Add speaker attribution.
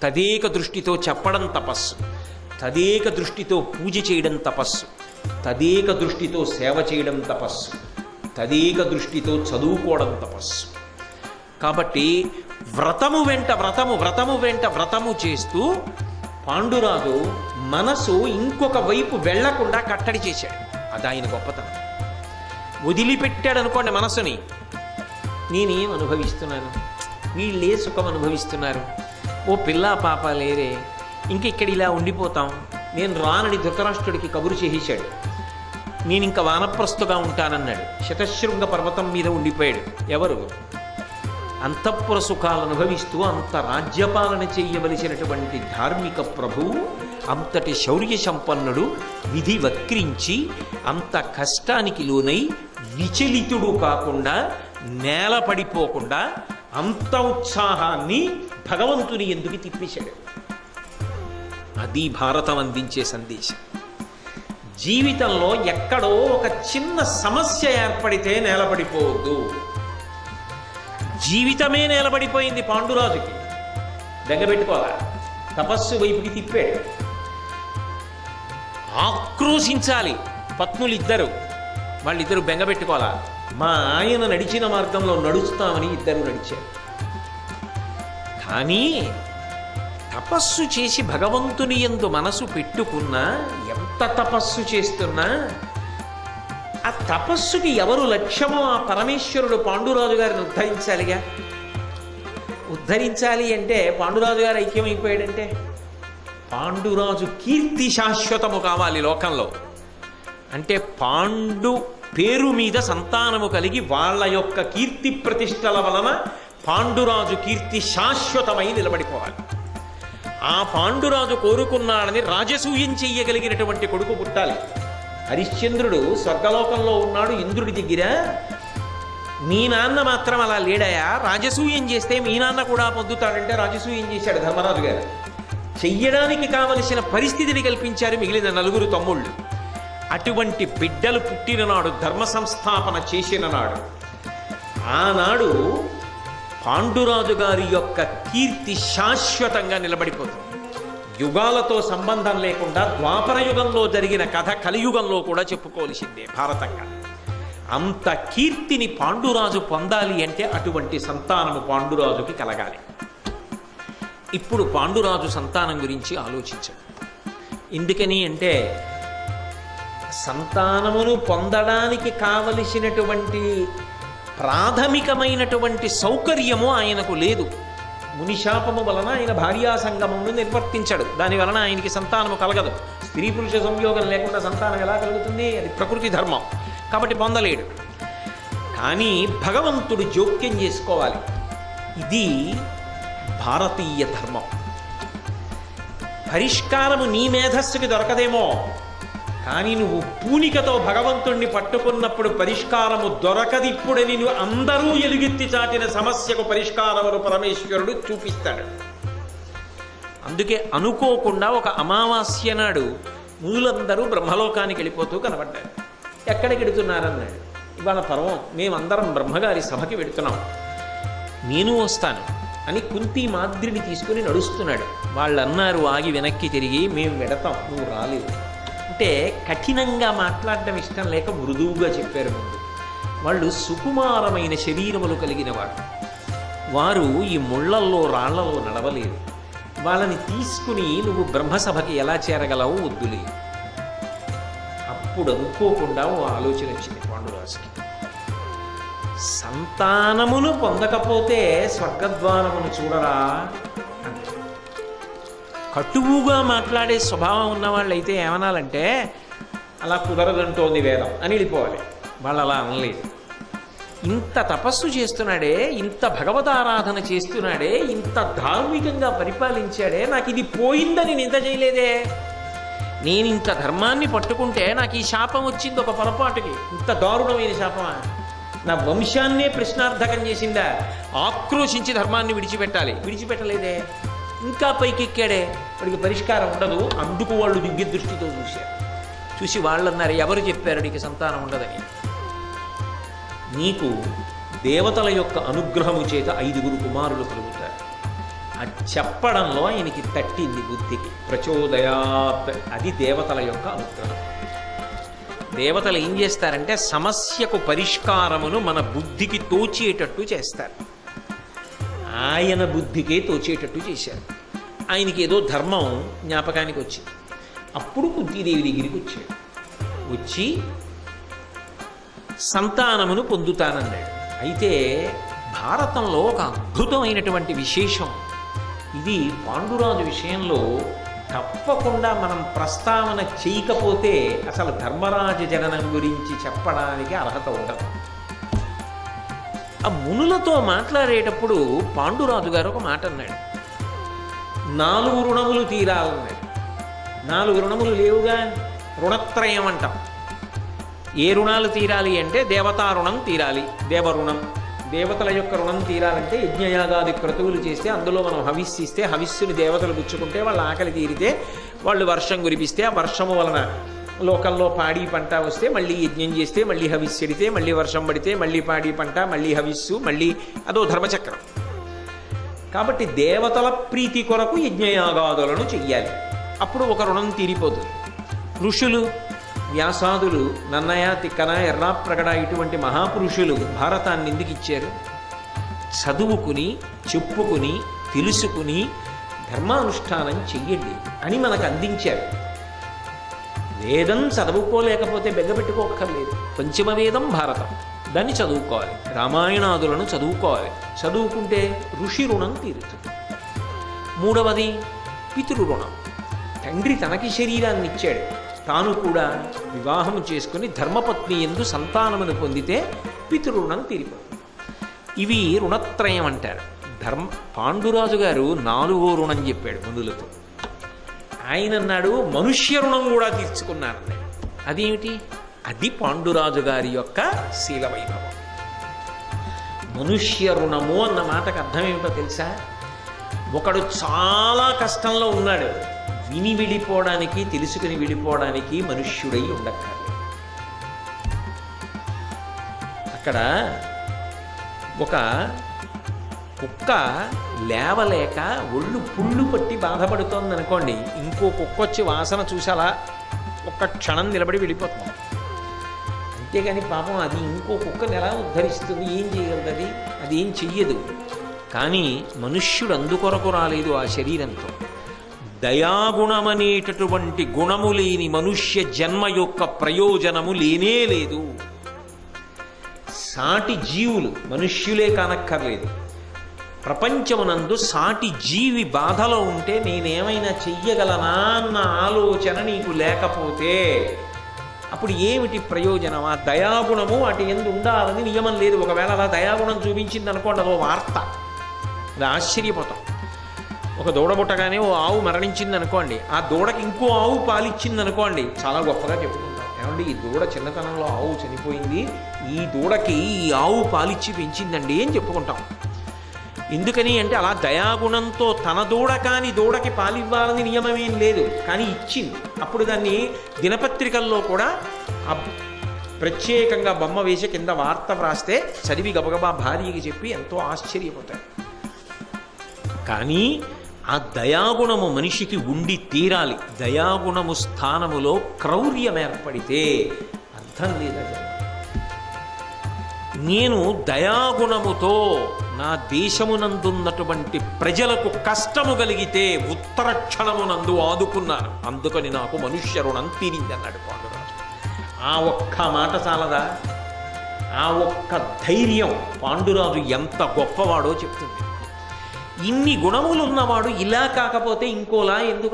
Speaker 1: తదేక దృష్టితో చెప్పడం తపస్సు, తదేక దృష్టితో పూజ చేయడం తపస్సు, తదేక దృష్టితో సేవ చేయడం తపస్సు, తదేక దృష్టితో చదువుకోవడం తపస్సు. కాబట్టి వ్రతము వెంట వ్రతము చేస్తూ పాండురాజు మనసు ఇంకొక వైపు వెళ్లకుండా కట్టడి చేశాడు. అది ఆయన గొప్పతనం. వదిలిపెట్టాడు అనుకోండి మనసుని, నేనేం అనుభవిస్తున్నాను, వీళ్ళే సుఖం అనుభవిస్తున్నారు, ఓ పిల్ల పాప లేరే, ఇంక ఇక్కడ ఇలా ఉండిపోతాం, నేను రానని ధృతరాష్ట్రుడికి కబురు చేసేశాడు. నేను ఇంకా వానప్రస్థుగా ఉంటానన్నాడు. శతశృంగ పర్వతం మీద ఉండిపోయాడు. ఎవరు? అంతఃపుర సుఖాలు అనుభవిస్తూ అంత రాజ్యపాలన చేయవలసినటువంటి ధార్మిక ప్రభువు, అంతటి శౌర్య సంపన్నుడు, విధి వక్రించి అంత కష్టానికి లోనై విచలితుడు కాకుండా, నేల పడిపోకుండా అంత ఉత్సాహాన్ని భగవంతుని ఎందుకు తిప్పేశాడు. అది భారతం అందించే సందేశం. జీవితంలో ఎక్కడో ఒక చిన్న సమస్య ఏర్పడితే నేలపడిపోవద్దు. జీవితమే నేలబడిపోయింది పాండురాజుకి, బెంగపెట్టుకోవాలా, తపస్సు వైపుకి తిప్పాడు. ఆక్రోశించాలి పత్నులిద్దరు, వాళ్ళిద్దరూ బెంగపెట్టుకోవాలా, మా ఆయన నడిచిన మార్గంలో నడుస్తామని ఇద్దరు నడిచారు. కానీ తపస్సు చేసి భగవంతుని యందు మనసు పెట్టుకున్నా, ఎంత తపస్సు చేస్తున్నా, ఆ తపస్సుకి ఎవరు లక్ష్యమో ఆ పరమేశ్వరుడు పాండురాజు గారిని ఉద్ధరించాలిగా. ఉద్ధరించాలి అంటే పాండురాజు గారు ఐక్యమైపోయాడంటే పాండురాజు కీర్తి శాశ్వతము కావాలి లోకంలో. అంటే పాండు పేరు మీద సంతానము కలిగి వాళ్ళ యొక్క కీర్తి ప్రతిష్టల వలన పాండురాజు కీర్తి శాశ్వతమై నిలబడిపోవాలి. ఆ పాండురాజు కోరుకున్నాడని రాజసూయం చెయ్యగలిగినటువంటి కొడుకు పుట్టాలి. హరిశ్చంద్రుడు స్వర్గలోకంలో ఉన్నాడు ఇంద్రుడి దగ్గర. మీ నాన్న మాత్రం అలా లేడాయా, రాజసూయం చేస్తే మీ నాన్న కూడా పొందుతాడంటే రాజసూయం చేశాడు ధర్మరాజు గారు. చెయ్యడానికి కావలసిన పరిస్థితిని కల్పించారు మిగిలిన నలుగురు తమ్ముళ్ళు. అటువంటి బిడ్డలు పుట్టిన నాడు, ధర్మ సంస్థాపన చేసిన నాడు, ఆనాడు పాండురాజు గారి యొక్క కీర్తి శాశ్వతంగా నిలబడిపోతుంది. యుగాలతో సంబంధం లేకుండా ద్వాపర యుగంలో జరిగిన కథ కలియుగంలో కూడా చెప్పుకోవలసిందే భారతంగా. అంత కీర్తిని పాండురాజు పొందాలి అంటే అటువంటి సంతానము పాండురాజుకి కలగాలి. ఇప్పుడు పాండురాజు సంతానం గురించి ఆలోచించండి. ఎందుకని అంటే సంతానమును పొందడానికి కావలసినటువంటి ప్రాథమికమైనటువంటి సౌకర్యము ఆయనకు లేదు. మునిశాపము వలన ఆయన భార్యా సంగమమును నిర్వర్తించాడు. దాని వలన ఆయనకి సంతానము కలగదు. స్త్రీ పురుష సంయోగం లేకుండా సంతానం ఎలా కలుగుతుంది? అది ప్రకృతి ధర్మం, కాబట్టి పొందలేడు. కానీ భగవంతుడు జోక్యం చేసుకోవాలి. ఇది భారతీయ ధర్మం. పరిష్కారము నీ మేధస్సుకి దొరకదేమో, కానీ నువ్వు పూనికతో భగవంతుణ్ణి పట్టుకున్నప్పుడు పరిష్కారము దొరకదిప్పుడని నువ్వు అందరూ ఎలుగెత్తి చాటిన సమస్యకు పరిష్కారమును పరమేశ్వరుడు చూపిస్తాడు. అందుకే అనుకోకుండా ఒక అమావాస్య నాడు మునులందరూ బ్రహ్మలోకానికి వెళ్ళిపోతూ కనబడ్డారు. ఎక్కడికి వెడుతున్నారన్నాడు. ఇవాళ పర్వం మేమందరం బ్రహ్మగారి సభకి వెడుతున్నాం, నేను వస్తాను అని కుంతి మాద్రిని తీసుకుని నడుస్తున్నాడు. వాళ్ళు అన్నారు ఆగి వెనక్కి తిరిగి, మేము వెడతాం, నువ్వు రాలేవు అంటే. కఠినంగా మాట్లాడడం ఇష్టం లేక మృదువుగా చెప్పారు. ముందు వాళ్ళు సుకుమారమైన శరీరములు కలిగిన వారు ఈ ముళ్లల్లో రాళ్లలో నడవలేరు. వాళ్ళని తీసుకుని నువ్వు బ్రహ్మసభకి ఎలా చేరగలవు, వద్దులే. అప్పుడు అనుకోకుండా ఓ ఆలోచన వచ్చింది పాండురాజుకి. సంతానమును పొందకపోతే స్వర్గద్వారమును చూడరా. కటువుగా మాట్లాడే స్వభావం ఉన్నవాళ్ళైతే ఏమనాలంటే అలా కుదరదంటోంది వేదం అని వెళ్ళిపోవాలి. వాళ్ళు అలా అనలేదు. ఇంత తపస్సు చేస్తున్నాడే, ఇంత భగవదారాధన చేస్తున్నాడే, ఇంత ధార్మికంగా పరిపాలించాడే, నాకు ఇది పోయిందని నింద చేయలేదే. నేను ఇంత ధర్మాన్ని పట్టుకుంటే నాకు ఈ శాపం వచ్చింది ఒక పొరపాటుకి. ఇంత దారుణమైన శాపమా? నా వంశాన్నే ప్రశ్నార్థకం చేసిందా? ఆక్రోశించి ధర్మాన్ని విడిచిపెట్టలేదే. ఇంకా పైకెక్కాడే, వాడికి పరిష్కారం ఉండదు. అందుకు వాళ్ళు దివ్య దృష్టితో చూసి వాళ్ళు అన్నారు, ఎవరు చెప్పారు నీకు సంతానం ఉండదని? నీకు దేవతల యొక్క అనుగ్రహము చేత 5 కుమారులు కలుగుతారు. చెప్పడంలో ఆయనకి తట్టింది బుద్ధికి. ప్రచోదయాత్, అది దేవతల యొక్క అనుగ్రహం. దేవతలు ఏం చేస్తారంటే సమస్యకు పరిష్కారమును మన బుద్ధికి తోచేటట్టు చేస్తారు. ఆయన బుద్ధికే తోచేటట్టు చేశారు. ఆయనకి ఏదో ధర్మం జ్ఞాపకానికి వచ్చింది. అప్పుడు కుంతీదేవి దగ్గరికి వచ్చాడు. వచ్చి సంతానమును పొందుతానన్నాడు. అయితే భారతంలో ఒక అద్భుతమైనటువంటి విశేషం ఇది. పాండురాజు విషయంలో తప్పకుండా మనం ప్రస్తావన చేయకపోతే అసలు ధర్మరాజ జననం గురించి చెప్పడానికి అర్హత ఉండదు. ఆ మునులతో మాట్లాడేటప్పుడు పాండురాజు గారు ఒక మాట అన్నాడు. 4 రుణములు తీరాలన్నాడు. 4 రుణములు లేవుగా, రుణత్రయం అంటాం. ఏ రుణాలు తీరాలి అంటే దేవతా రుణం తీరాలి, దేవరుణం. దేవతల యొక్క రుణం తీరాలంటే యజ్ఞయాగాది క్రతువులు చేస్తే అందులో మనం హవిస్సు ఇస్తే, హవిస్సుని దేవతలు పుచ్చుకుంటే వాళ్ళ ఆకలి తీరితే, వాళ్ళు వర్షం కురిపిస్తే ఆ వర్షము వలన లోకంలో పాడి పంట వస్తే మళ్ళీ యజ్ఞం చేస్తే, మళ్ళీ హవిస్సు ఎడితే, మళ్ళీ వర్షం పడితే, మళ్ళీ పాడి పంట, మళ్ళీ హవిస్సు, మళ్ళీ అదో ధర్మచక్రం. కాబట్టి దేవతల ప్రీతి కొరకు యజ్ఞయాగాదులను చెయ్యాలి. అప్పుడు ఒక రుణం తీరిపోతుంది. ఋషులు, వ్యాసాదులు, నన్నయ, తిక్కన, ఎర్రాప్రగడ ఇటువంటి మహాపురుషులు భారతాన్ని ఎందుకు ఇచ్చారు? చదువుకుని, చెప్పుకుని, తెలుసుకుని ధర్మానుష్ఠానం చెయ్యండి అని మనకు అందించారు. వేదం చదువుకోలేకపోతే బెగ్గబెట్టుకోక్కర్లేదు. పంచమ వేదం భారతం, దాన్ని చదువుకోవాలి. రామాయణాదులను చదువుకోవాలి. చదువుకుంటే ఋషి రుణం తీరుతుంది. 3వది పితృ రుణం. తండ్రి తనకి శరీరాన్ని ఇచ్చాడు, తాను కూడా వివాహం చేసుకుని ధర్మపత్ని యందు సంతానమును పొందితే పితృరుణం తీరిపోతుంది. ఇవి రుణత్రయం అంటారు. పాండురాజు గారు 4వ రుణం చెప్పాడు మునులతో. ఆయన అన్నాడు మనుష్య రుణం కూడా తీర్చుకున్నారన్నాడు. అదేమిటి? అది పాండురాజు గారి యొక్క శీల వైభవం. మనుష్య రుణము అన్న మాటకు అర్థం ఏమిటో తెలుసా? ఒకడు చాలా కష్టంలో ఉన్నాడు, విని విడిపోవడానికి, తెలుసుకుని విడిపోవడానికి మనుష్యుడై ఉండక్కర్లేదు. అక్కడ ఒక కుక్క లేవలేక ఒళ్ళు పుళ్ళు పట్టి బాధపడుతోంది అనుకోండి, ఇంకో కుక్క వచ్చి వాసన చూసి అలా ఒక్క క్షణం నిలబడి వెళ్ళిపోతుంది. అంతేగాని పాపం అది ఇంకో కుక్కని ఎలా ఉద్ధరిస్తుంది? ఏం చేయగలదు? అది ఏం చెయ్యదు. కానీ మనుష్యుడు అందుకొరకు రాలేదు ఆ శరీరంతో. దయాగుణమనేటటువంటి గుణము లేని మనుష్య జన్మ యొక్క ప్రయోజనము లేనే లేదు. సాటి జీవులు, మనుష్యులే కానక్కర్లేదు, ప్రపంచమునందు సాటి జీవి బాధలో ఉంటే నేనేమైనా చెయ్యగలనా అన్న ఆలోచన నీకు లేకపోతే అప్పుడు ఏమిటి ప్రయోజనం? ఆ దయాగుణము వాటి ఎందు ఉండాలని నియమం లేదు. ఒకవేళ అలా దయాగుణం చూపించింది అనుకోండి, అదో వార్త, అది ఆశ్చర్యపోతాం. ఒక దూడ పుట్టగానే ఓ ఆవు మరణించింది అనుకోండి, ఆ దూడకి ఇంకో ఆవు పాలిచ్చింది అనుకోండి, చాలా గొప్పగా చెప్పుకుంటాం. ఏమండి, ఈ దూడ చిన్నతనంలో ఆవు చనిపోయింది, ఈ దూడకి ఈ ఆవు పాలిచ్చి పెంచిందండి అని చెప్పుకుంటాం. ఎందుకని అంటే అలా దయాగుణంతో తన దూడ కాని దూడకి పాలివ్వాలని నియమమేం లేదు, కానీ ఇచ్చింది. అప్పుడు దాన్ని దినపత్రికల్లో కూడా ప్రత్యేకంగా బొమ్మ వేసి కింద వార్త వ్రాస్తే చదివి గబగబా భార్యకి చెప్పి ఎంతో ఆశ్చర్యపోతారు. కానీ ఆ దయాగుణము మనిషికి ఉండి తీరాలి. దయాగుణము స్థానములో క్రౌర్యం ఏర్పడితే అర్థం లేదు. నేను దయాగుణముతో నా దేశమునందున్నటువంటి ప్రజలకు కష్టము కలిగితే ఉత్తర క్షణమునందు ఆదుకున్నాను, అందుకని నాకు మనుష్య రుణం తీరింది అన్నాడు పాండురాజు. ఆ ఒక్క మాట చాలదా? ఆ ఒక్క ధైర్యం పాండురాజు ఎంత గొప్పవాడో చెప్తుంది. ఇన్ని గుణములున్నవాడు ఇలా కాకపోతే ఇంకోలా ఎందుకు